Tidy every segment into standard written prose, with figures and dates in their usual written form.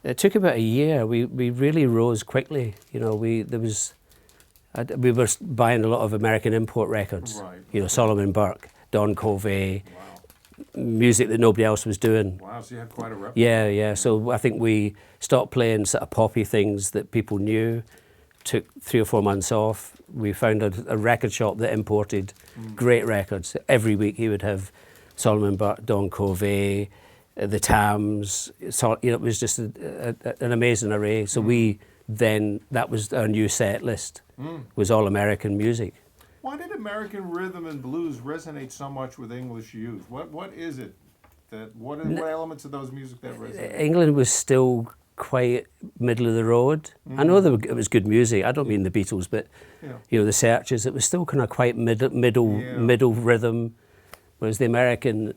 It took about a year. We really rose quickly. You know, we were buying a lot of American import records. Right. You know, Solomon Burke, Don Covey, Wow. music that nobody else was doing. Wow, so you had quite a repertoire. Yeah, yeah. So I think we stopped playing sort of poppy things that people knew. Took 3 or 4 months off. We found a record shop that imported great records. Every week he would have Solomon Burke, Don Covey, the Tams. So, you know, it was just an amazing array. So that was our new set list. Was all American music. Why did American rhythm and blues resonate so much with English youth? What is it what elements of those music that resonate? England was still quite middle of the road. I know it was good music. I don't mean the Beatles, but you know, the Searchers. It was still kind of quite middle rhythm, whereas the American,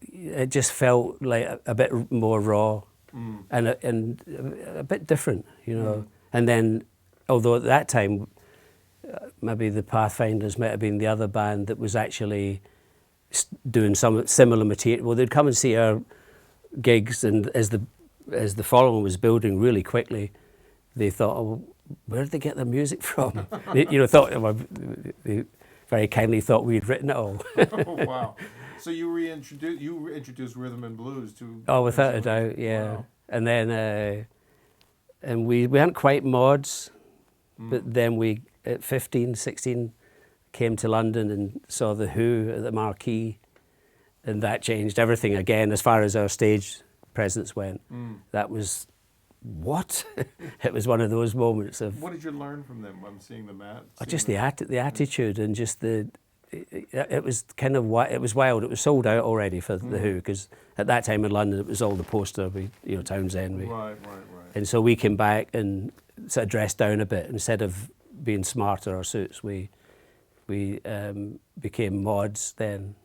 it just felt like a bit more raw and a bit different, you know. And then, although at that time, maybe the Pathfinders might have been the other band that was actually doing some similar material. Well, they'd come and see our gigs, and as the following was building really quickly, they thought, oh, where did they get their music from? They, you know, they very kindly thought we'd written it all. Oh, wow. So you introduced rhythm and blues to... Oh, without a doubt, yeah. Wow. And then, and we weren't quite mods, but then we, at 15, 16, came to London and saw The Who at the Marquee, and that changed everything again as far as our stage presence went. That was, what? It was one of those moments of... What did you learn from them when seeing them at? Just the attitude and just it was kind of, it was wild. It was sold out already for The Who, because at that time in London it was all the poster, you know, Townsend. Right. And so we came back and sort of dressed down a bit. Instead of being smarter, our suits, we became mods then.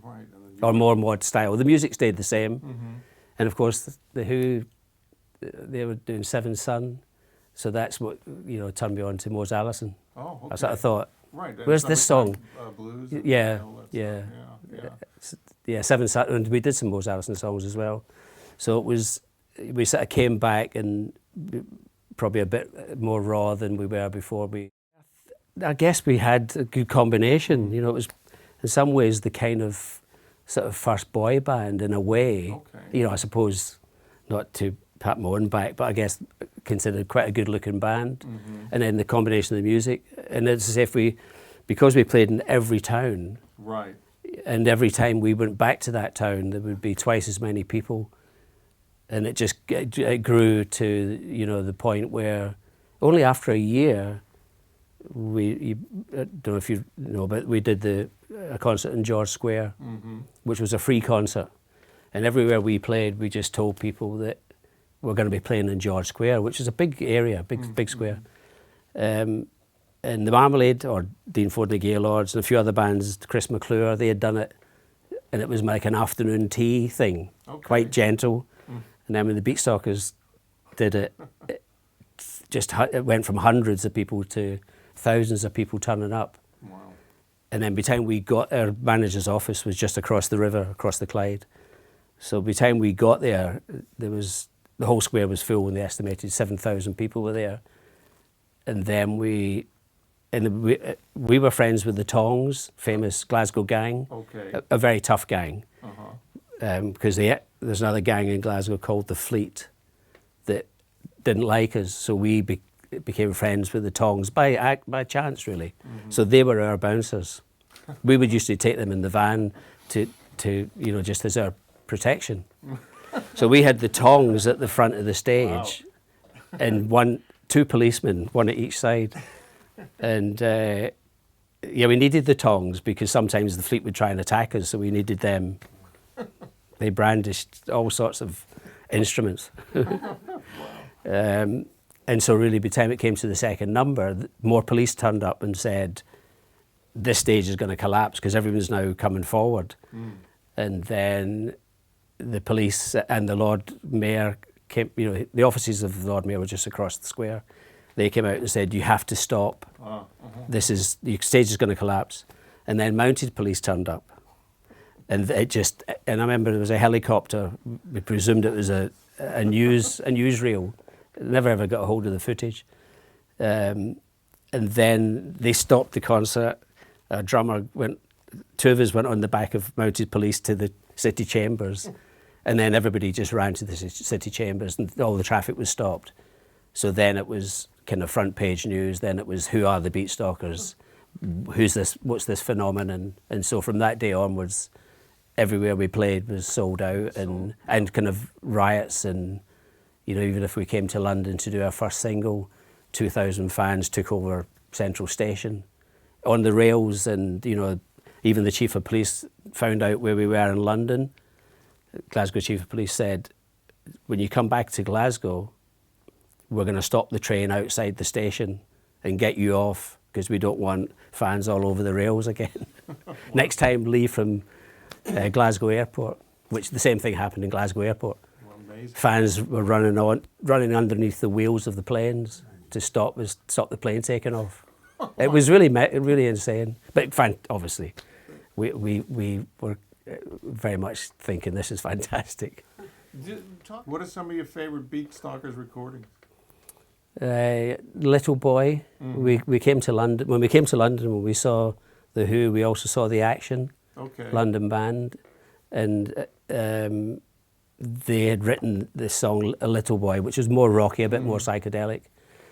Right. Or more mod style. The music stayed the same. And of course, The Who, they were doing Seven Son, so that's what, you know, turned me on to Mose Allison. Oh, okay. I sort of thought, right. Where's this song? Blues. Yeah. Seven Son, and we did some Mose Allison songs as well. So it was, we sort of came back and probably a bit more raw than we were before. I guess we had a good combination. You know, it was in some ways the kind of sort of first boy band in a way. Okay. You know, I suppose, not to pat my own back, but I guess considered quite a good looking band. And then the combination of the music. And it's as if because we played in every town, right, and every time we went back to that town, there would be twice as many people. And it grew to, you know, the point where only after a year, I don't know if you know, but we did a concert in George Square, which was a free concert. And everywhere we played, we just told people that we're going to be playing in George Square, which is a big area, big square. And the Marmalade, or Dean Ford and the Gaylords, and a few other bands, Chris McClure, they had done it. And it was like an afternoon tea thing, quite gentle. And then when the Beatstalkers did it, it went from hundreds of people to thousands of people turning up. Wow. And then by the time we got, our manager's office was just across the river, across the Clyde. So by the time we got there, the whole square was full, and they estimated 7,000 people were there. And then we were friends with the Tongs, famous Glasgow gang, a very tough gang. Because there's another gang in Glasgow called the Fleet that didn't like us, so we became friends with the Tongs by chance, really. So they were our bouncers. We would usually take them in the van to you know, just as our protection. So we had the Tongs at the front of the stage, and two policemen, one at each side. And we needed the Tongs because sometimes the Fleet would try and attack us, so we needed them. They brandished all sorts of instruments. And so really, by the time it came to the second number, more police turned up and said, this stage is going to collapse because everyone's now coming forward. And then the police and the Lord Mayor came, you know, the offices of the Lord Mayor were just across the square. They came out and said, you have to stop. The stage is going to collapse. And then mounted police turned up. And I remember there was a helicopter. We presumed it was a a newsreel. Never ever got a hold of the footage. And then they stopped the concert. A drummer went, two of us went on the back of mounted police to the city chambers, and then everybody just ran to the city chambers, and all the traffic was stopped. So then it was kind of front page news. Then it was, who are the Beatstalkers? Who's this? What's this phenomenon? And so from that day onwards, everywhere we played was sold out, and kind of riots. And even if we came to London to do our first single, 2,000 fans took over Central Station on the rails, and even the chief of police found out where we were in London. Glasgow chief of police said, when you come back to Glasgow, we're going to stop the train outside the station and get you off, because we don't want fans all over the rails again. Next time, leave from Glasgow Airport, which the same thing happened in Glasgow Airport. Amazing. Fans were running underneath the wheels of the planes to stop the plane taking off. It was really insane. But obviously, we were very much thinking this is fantastic. What are some of your favorite Beatstalkers recordings? Little Boy. We came to London. When we came to London, when we saw The Who, we also saw the Action London band, and they had written this song A Little Boy, which was more rocky, a bit more psychedelic.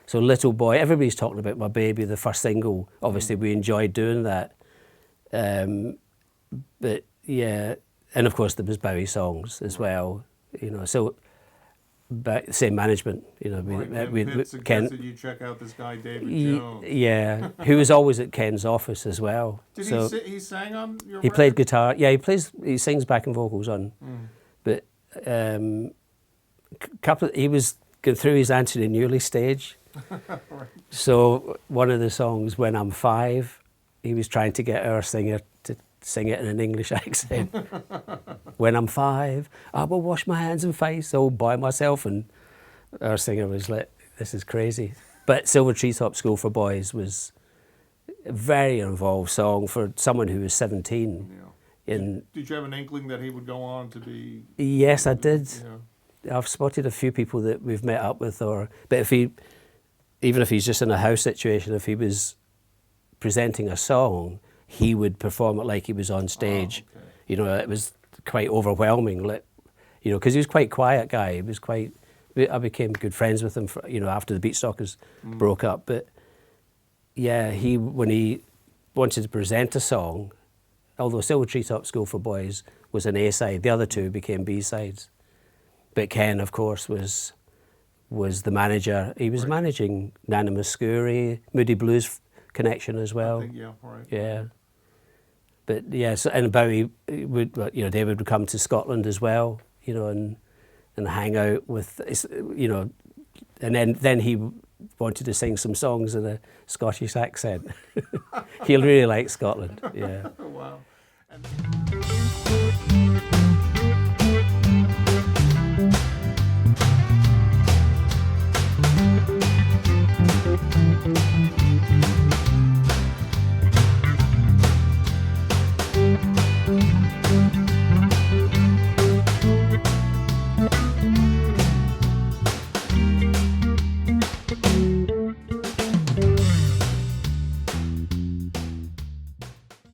So Little Boy, everybody's talking about My Baby, the first single. Obviously we enjoyed doing that. But yeah, and of course there was Bowie songs as well, so but same management, Pitt suggested you check out this guy David Jones. Yeah, who was always at Ken's office as well. Did he sang on your He record? played guitar. Yeah, he sings backing vocals on. But he was going through his Anthony Newley stage. Right. So one of the songs, When I'm 5, he was trying to get our singer to sing it in an English accent. When I'm 5, I will wash my hands and face all by myself. And our singer was like, this is crazy. But Silver Treetop School for Boys was a very involved song for someone who was 17. Yeah. Did you have an inkling that he would go on to be... Yes, I did. Yeah. I've spotted a few people that we've met up with, but even if he's just in a house situation, if he was presenting a song, he would perform it like he was on stage. Oh, okay. It was quite overwhelming, because he was quite a quiet guy. I became good friends with him, after the Beatstalkers broke up. But yeah, when he wanted to present a song, although Silver Treetop School for Boys was an A-side, the other two became B-sides. But Ken, of course, was the manager. He was managing Nana Muscuri, Moody Blues Connection as well. I think, yeah, right. Yeah. But yeah, and Bowie would, David would come to Scotland as well, and hang out with, and then he wanted to sing some songs in a Scottish accent. He really liked Scotland. Yeah. Wow.